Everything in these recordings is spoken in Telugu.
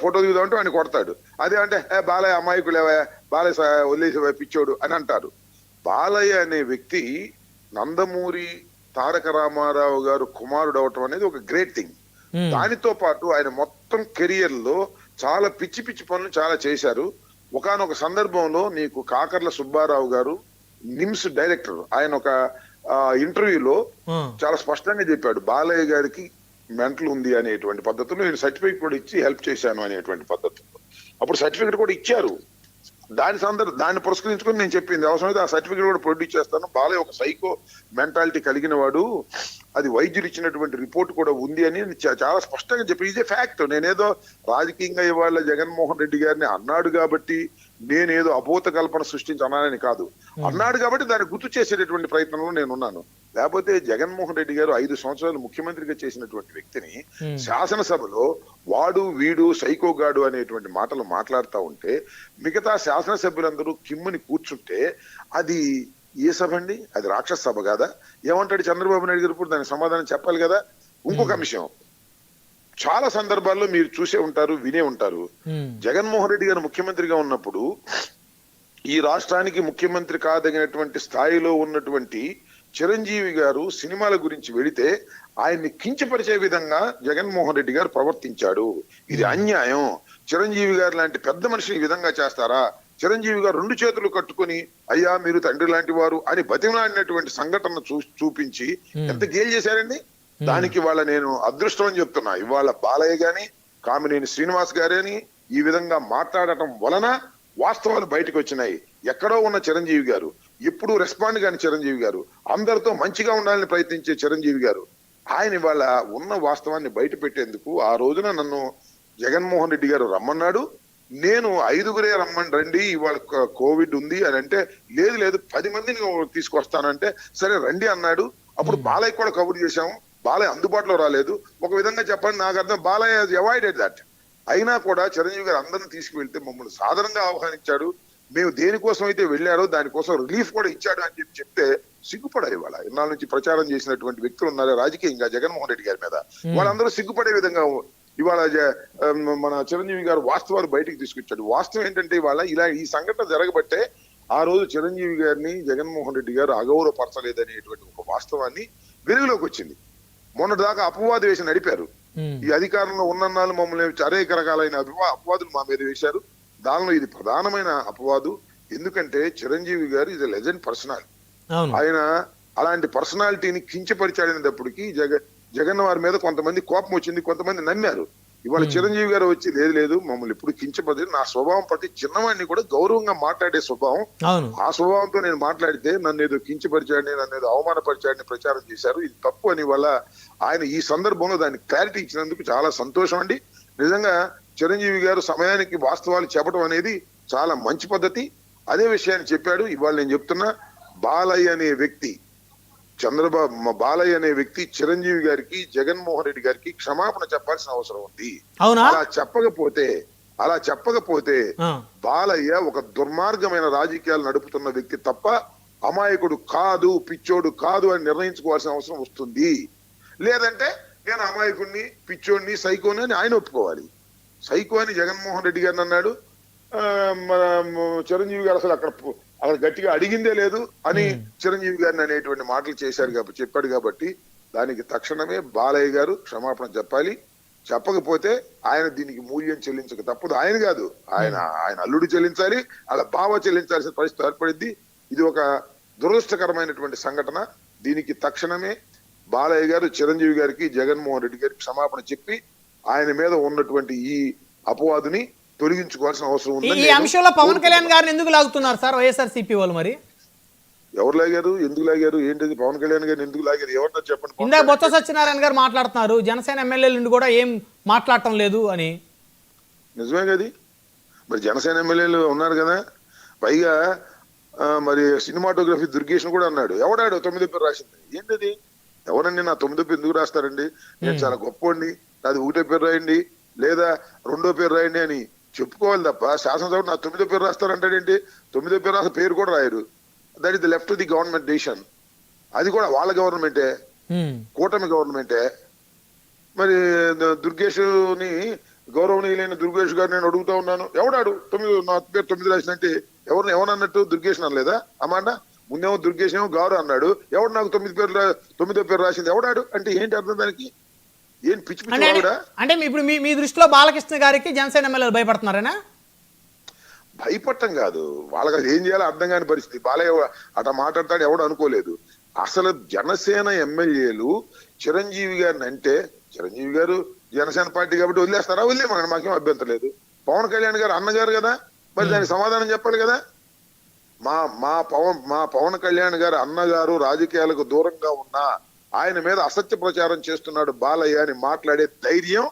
ఫోటో దిగుదామంటే వాడిని కొడతాడు. అదే అంటే బాలయ్య అమాయకులేవా, బాలయ్య వదిలేసి పిచ్చోడు అని అంటారు. బాలయ్య అనే వ్యక్తి నందమూరి తారక రామారావు గారు కుమారుడు అవటం అనేది ఒక గ్రేట్ థింగ్. దానితో పాటు ఆయన మొత్తం కెరియర్ లో చాలా పిచ్చి పిచ్చి పనులు చాలా చేశారు. ఒకానొక సందర్భంలో నీకు కాకర్ల సుబ్బారావు గారు నిమ్స్ డైరెక్టర్, ఆయన ఒక ఇంటర్వ్యూలో చాలా స్పష్టంగా చెప్పాడు బాలయ్య గారికి మెంటల్ ఉంది అనేటువంటి పద్ధతిలో నేను సర్టిఫికేట్ కూడా ఇచ్చి హెల్ప్ చేశాను అనేటువంటి పద్ధతిలో. అప్పుడు సర్టిఫికేట్ కూడా ఇచ్చారు. దాన్ని పురస్కరించుకొని నేను చెప్పింది అవసరమైతే ఆ సర్టిఫికేట్ కూడా ప్రొడ్యూస్ చేస్తాను. బాలయ్య ఒక సైకో మెంటాలిటీ కలిగిన వాడు, అది వైద్యులు ఇచ్చినటువంటి రిపోర్ట్ కూడా ఉంది అని చాలా స్పష్టంగా చెప్పి ఇదే ఫ్యాక్ట్. నేనేదో రాజకీయంగా ఇవాళ జగన్మోహన్ రెడ్డి గారిని అన్నాడు కాబట్టి నేనేదో అభూత కల్పన సృష్టించనాలని కాదు, అన్నాడు కాబట్టి దాన్ని గుర్తు చేసేటటువంటి ప్రయత్నంలో నేనున్నాను. లేకపోతే జగన్మోహన్ రెడ్డి గారు 5 సంవత్సరాలు ముఖ్యమంత్రిగా చేసినటువంటి వ్యక్తిని శాసనసభలో వాడు వీడు సైకోగాడు అనేటువంటి మాటలు మాట్లాడుతూ ఉంటే మిగతా శాసనసభ్యులందరూ కిమ్ముని కూర్చుంటే అది ఏ సభ అండి? అది రాక్షస సభ కాదా? ఏమంటాడు చంద్రబాబు నాయుడు గారు? దానికి సమాధానం చెప్పాలి కదా. ఇంకొక విషయం, చాలా సందర్భాల్లో మీరు చూసే ఉంటారు, వినే ఉంటారు, జగన్మోహన్ రెడ్డి గారు ముఖ్యమంత్రిగా ఉన్నప్పుడు ఈ రాష్ట్రానికి ముఖ్యమంత్రి కాదగినటువంటి స్థాయిలో ఉన్నటువంటి చిరంజీవి గారు సినిమాల గురించి వెళితే ఆయన్ని కించపరిచే విధంగా జగన్మోహన్ రెడ్డి గారు ప్రవర్తించాడు. ఇది అన్యాయం. చిరంజీవి గారు లాంటి పెద్ద మనిషిని ఈ విధంగా చేస్తారా? చిరంజీవి గారు 2 చేతులు కట్టుకుని అయ్యా మీరు తండ్రి లాంటి వారు అని బతిమలాడినటువంటి సంఘటన చూపించి ఎంత గేల్ చేశారండి. దానికి వాళ్ళ నేను అదృష్టం అని చెప్తున్నా. ఇవాళ బాలయ్య గాని కామినేని శ్రీనివాస్ గారని ఈ విధంగా మాట్లాడటం వలన వాస్తవాలు బయటకు వచ్చినాయి. ఎక్కడో ఉన్న చిరంజీవి గారు, ఎప్పుడు రెస్పాండ్ కాని చిరంజీవి గారు, అందరితో మంచిగా ఉండాలని ప్రయత్నించే చిరంజీవి గారు, ఆయన ఇవాళ ఉన్న వాస్తవాన్ని బయట పెట్టేందుకు ఆ రోజున నన్ను జగన్మోహన్ రెడ్డి గారు రమ్మన్నాడు. నేను 5గురే రండి, ఇవాళ కోవిడ్ ఉంది అని అంటే లేదు 10 మందిని తీసుకొస్తానంటే సరే రండి అన్నాడు. అప్పుడు బాలయ్య కూడా కబుర్ చేశాము. బాలయ్య అందుబాటులో రాలేదు. ఒక విధంగా చెప్పండి, నాకు అర్థం బాలయ్య అవాయిడెడ్ దట్. అయినా కూడా చిరంజీవి గారు అందరిని తీసుకువెళ్తే మమ్మల్ని సాధారణంగా ఆహ్వానించాడు. మేము దేనికోసం అయితే వెళ్ళారో దానికోసం రిలీఫ్ కూడా ఇచ్చాడు అని చెప్తే సిగ్గుపడారు. ఇవాళ ఇన్నాళ్ళ నుంచి ప్రచారం చేసినటువంటి వ్యక్తులు ఉన్నారు రాజకీయంగా జగన్మోహన్ రెడ్డి గారి మీద, వాళ్ళందరూ సిగ్గుపడే విధంగా ఇవాళ మన చిరంజీవి గారు వాస్తవాలు బయటికి తీసుకొచ్చాడు. వాస్తవం ఏంటంటే ఇవాళ ఇలా ఈ సంఘటన జరగబట్టే ఆ రోజు చిరంజీవి గారిని జగన్మోహన్ రెడ్డి గారు అగౌరవపరచలేదనేటువంటి ఒక వాస్తవాన్ని వెలుగులోకి వచ్చింది. మొన్నటిదాకా అపవాదు వేసి నడిపారు. ఈ అధికారంలో ఉన్నన్నాళ్ళు మమ్మల్ని అనేక రకాలైన అపవాదులు మా మీద వేశారు. దానిలో ఇది ప్రధానమైన అపవాదు. ఎందుకంటే చిరంజీవి గారు ఇది లెజెండ్ పర్సనాలిటీ. ఆయన అలాంటి పర్సనాలిటీని కించపరిచాడనేటప్పటికీ జగన్ వారి మీద కొంతమంది కోపం వచ్చింది, కొంతమంది నమ్మారు. ఇవాళ చిరంజీవి గారు వచ్చి లేదు మమ్మల్ని ఎప్పుడు కించపడి నా స్వభావం ప్రతి చిన్నవాడిని కూడా గౌరవంగా మాట్లాడే స్వభావం, ఆ స్వభావంతో నేను మాట్లాడితే నన్ను ఏదో కించపరిచాడని, నన్ను ఏదో అవమానపరిచాడని ప్రచారం చేశారు. ఇది తప్పు అని వల్ల ఆయన ఈ సందర్భంలో దానికి క్లారిటీ ఇచ్చినందుకు చాలా సంతోషం అండి. నిజంగా చిరంజీవి గారు సమయానికి వాస్తవాలు చెప్పడం అనేది చాలా మంచి పద్ధతి. అదే విషయాన్ని చెప్పాడు. ఇవాళ నేను చెప్తున్నా, బాలయ్య అనే వ్యక్తి బాలయ్య అనే వ్యక్తి చిరంజీవి గారికి జగన్మోహన్ రెడ్డి గారికి క్షమాపణ చెప్పాల్సిన అవసరం ఉంది. అలా చెప్పకపోతే బాలయ్య ఒక దుర్మార్గమైన రాజకీయాలు నడుపుతున్న వ్యక్తి తప్ప అమాయకుడు కాదు, పిచ్చోడు కాదు అని నిర్ణయించుకోవాల్సిన అవసరం వస్తుంది. లేదంటే నేను అమాయకుడిని, పిచ్చోడిని, సైకోని అని ఆయన ఒప్పుకోవాలి. సైకో అని జగన్మోహన్ రెడ్డి గారిని అన్నాడు. చిరంజీవి గారు అసలు అక్కడ గట్టిగా అడిగిందే లేదు అని చిరంజీవి గారిని అనేటువంటి మాటలు చెప్పాడు కాబట్టి దానికి తక్షణమే బాలయ్య గారు క్షమాపణ చెప్పాలి. చెప్పకపోతే ఆయన దీనికి మూల్యం చెల్లించక తప్పదు. ఆయన కాదు, ఆయన అల్లుడు చెల్లించాలి, అలా బావ చెల్లించాల్సిన పరిస్థితి ఏర్పడింది. ఇది ఒక దురదృష్టకరమైనటువంటి సంఘటన. దీనికి తక్షణమే బాలయ్య గారు చిరంజీవి గారికి జగన్మోహన్ రెడ్డి గారికి క్షమాపణ చెప్పి ఆయన మీద ఉన్నటువంటి ఈ అపవాదుని తొలగించుకోవాల్సిన అవసరం ఉంది. ఈ అంశంలో పవన్ కళ్యాణ్ గారిని ఎందుకు లాగుతున్నారు సార్ వైఎస్ఆర్సీపీ వాళ్ళు? మరి ఎవరు లాగారు, ఎందుకు లాగారు, ఏంటిది? పవన్ కళ్యాణ్ గారిని ఎందుకు లాగారు? ఎవరితో చెప్పండి. ఇందాక బొత్స సత్యనారాయణ గారు మాట్లాడుతున్నారు, జనసేన ఎమ్మెల్యేల నుండి కూడా ఏం మాట్లాడటం లేదు అని. నిజమే కది, మరి జనసేన ఎమ్మెల్యేలు ఉన్నారు కదా. పైగా మరి సినిమాటోగ్రఫీ దుర్గేష్ కూడా అన్నాడు. ఎవడాడు 9 పేరు రాసింది? ఏంటిది? ఎవరండి నా 9 పేరు ఎందుకు రాస్తారండి? నేను చాలా గొప్పండి, నాది 1 పేరు రాయండి లేదా 2వ పేరు రాయండి అని చెప్పుకోవాలి తప్ప శాసనసభ నా 9వ పేరు రాస్తారంటాడేంటి? 9వ పేరు రాస్తే పేరు కూడా రాయరు. That is the left the government decision. అది కూడా వాళ్ళ గవర్నమెంటే, కూటమి గవర్నమెంటే. మరి దుర్గేష్ ని గౌరవనీయులైన దుర్గేష్ గారు నేను అడుగుతా ఉన్నాను, ఎవడాడు 9 నా పేరు 9 రాసినంటే ఎవరన్నట్టు దుర్గేష్ అనలేదా అమ్మాట? ముందేమో దుర్గేష్ ఏమో గారు అన్నాడు, ఎవడు నాకు 9వ పేరు రాసింది ఎవడాడు అంటే ఏంటి అర్థం దానికి? ఏం పిచ్చి పిచ్చి వాడా? అంటే ఇప్పుడు మీ దృష్టిలో బాలకృష్ణ గారికి జనసేన ఎమ్మెల్యేలు భయపడుతున్నారేనా? భయపడటం కాదు, వాళ్ళకి అది ఏం చేయాలో అర్థం కాని పరిస్థితి. బాలయ్య అట మాట్లాడతాడు ఎవడు అనుకోలేదు. అసలు జనసేన ఎమ్మెల్యేలు చిరంజీవి గారిని అంటే, చిరంజీవి గారు జనసేన పార్టీ కాబట్టి వదిలేస్తారా? వదిలేమని మాకేం అభ్యంతరం లేదు. పవన్ కళ్యాణ్ గారు అన్నగారు కదా, మరి దానికి సమాధానం చెప్పాలి కదా. మా పవన్ కళ్యాణ్ గారు అన్నగారు రాజకీయాలకు దూరంగా ఉన్నా ఆయన మీద అసత్య ప్రచారం చేస్తున్నాడు బాలయ్య అని మాట్లాడే ధైర్యం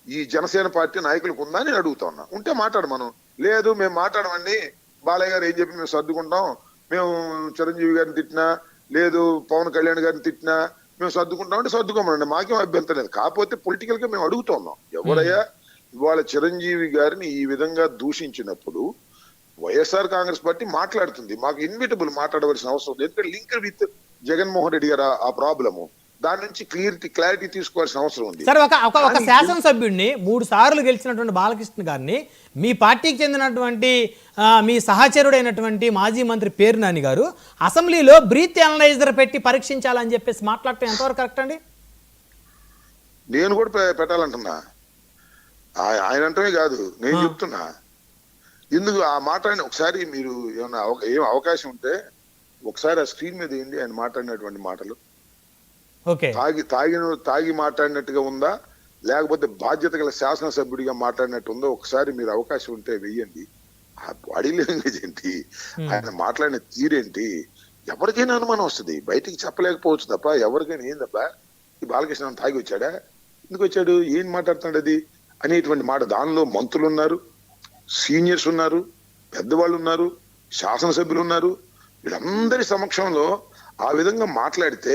ఈ జనసేన పార్టీ నాయకులకు ఉందా నేను అడుగుతా ఉన్నా. ఉంటే మాట్లాడు. మనం లేదు మేము మాట్లాడమండి, బాలయ్య గారు ఏం చెప్పి మేము సర్దుకుంటాం, మేము చిరంజీవి గారిని తిట్టినా లేదు పవన్ కళ్యాణ్ గారిని తిట్టినా మేము సర్దుకుంటాం అంటే సర్దుకోమనండి, మాకేం అభ్యంతరం లేదు. కాకపోతే పొలిటికల్ గా మేము అడుగుతున్నాం, ఎవరయ్యా ఇవాళ చిరంజీవి గారిని ఈ విధంగా దూషించినప్పుడు వైఎస్ఆర్ కాంగ్రెస్ పార్టీ మాట్లాడుతుంది, మాకు ఇన్విటబుల్ మాట్లాడవలసిన అవసరం ఉంది. ఎందుకంటే లింక్ విత్ జగన్మోహన్ రెడ్డి గారు ఆ ప్రాబ్లము, దాని నుంచి క్లారిటీ తీసుకోవాల్సిన అవసరం ఉంది. సరే, ఒక శాసనసభ్యుడిని 3 సార్లు గెలిచినటువంటి బాలకృష్ణ గారిని మీ పార్టీకి చెందినటువంటి మీ సహచరుడైనటువంటి మాజీ మంత్రి పేరు నాని గారు అసెంబ్లీలో బ్రీత్ అనలైజర్ పెట్టి పరీక్షించాలని చెప్పేసి మాట్లాడటం ఎంతవరకు కరెక్ట్ అండి? నేను కూడా పెట్టాలంటున్నా, ఆయన అంటమే కాదు నేను చెప్తున్నా. ఎందుకు ఆ మాట్లాడిన ఒకసారి మీరు ఏమన్నా ఏం అవకాశం ఉంటే ఒకసారి ఆ స్క్రీన్ మీద ఏంటి ఆయన మాట్లాడినటువంటి మాటలు, తాగి మాట్లాడినట్టుగా ఉందా లేకపోతే బాధ్యత గల శాసనసభ్యుడిగా మాట్లాడినట్టు ఉందో ఒకసారి మీరు అవకాశం ఉంటే వెయ్యండి. ఆ బాడీ లాంగ్వేజ్ ఏంటి, ఆయన మాట్లాడిన తీరేంటి, ఎవరికైనా అనుమానం వస్తుంది. బయటికి చెప్పలేకపోవచ్చు తప్ప ఎవరికైనా ఏందబ్బా ఈ బాలకృష్ణ తాగి వచ్చాడా, ఎందుకు వచ్చాడు, ఏం మాట్లాడుతున్నాడు అది అనేటువంటి మాట. దానిలో మంత్రులు ఉన్నారు, సీనియర్స్ ఉన్నారు, పెద్దవాళ్ళు ఉన్నారు, శాసనసభ్యులు ఉన్నారు. వీళ్ళందరి సమక్షంలో ఆ విధంగా మాట్లాడితే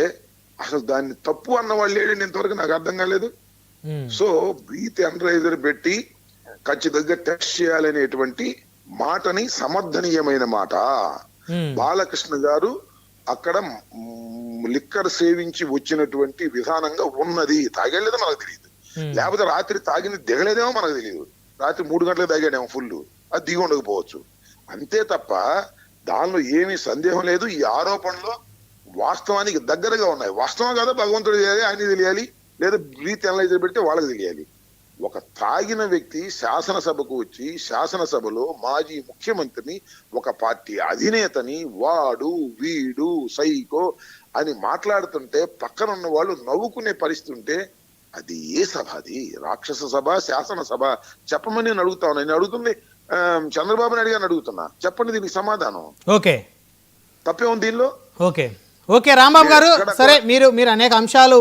అసలు దాన్ని తప్పు అన్న వాళ్ళు లేడని ఇంతవరకు నాకు అర్థం కాలేదు. సో బ్రీత్ అనలైజర్ పెట్టి ఖచ్చితంగా టెస్ట్ చేయాలనేటువంటి మాటని సమర్థనీయమైన మాట. బాలకృష్ణ గారు అక్కడ లిక్కర్ సేవించి వచ్చినటువంటి విధానంగా ఉన్నది. తాగలేదో మనకు తెలియదు, లేకపోతే రాత్రి తాగింది దిగలేదేమో మనకు తెలియదు, రాత్రి 3 గంటలకు తాగాడేమో ఫుల్, అది దిగి ఉండకపోవచ్చు. అంతే తప్ప దానిలో ఏమీ సందేహం లేదు. ఈ ఆరోపణలో వాస్తవానికి దగ్గరగా ఉన్నాయి. వాస్తవం కదా భగవంతుడు తెలియాలి, ఆయన తెలియాలి, లేదా బ్రీత్ అనలైజర్ పెడితే వాళ్ళకి తెలియాలి. ఒక తాగిన వ్యక్తి శాసనసభకు వచ్చి శాసనసభలో మాజీ ముఖ్యమంత్రిని, ఒక పార్టీ అధినేతని వాడు వీడు సైకో అని మాట్లాడుతుంటే పక్కన ఉన్న వాళ్ళు నవ్వుకునే పరిస్థితి ఉంటే అది ఏ సభ? అది రాక్షస సభ, శాసనసభ? చెప్పమని నేను అడుగుతా ఉన్నా. నేను అడుగుతుంది చంద్రబాబు నాయుడు గారిని అడుగుతున్నా, చెప్పండి దీనికి సమాధానం. ఓకే, తప్పే ఉంది దీనిలో. ఓకే రాంబాబు గారు, సరే మీరు అనేక అంశాలు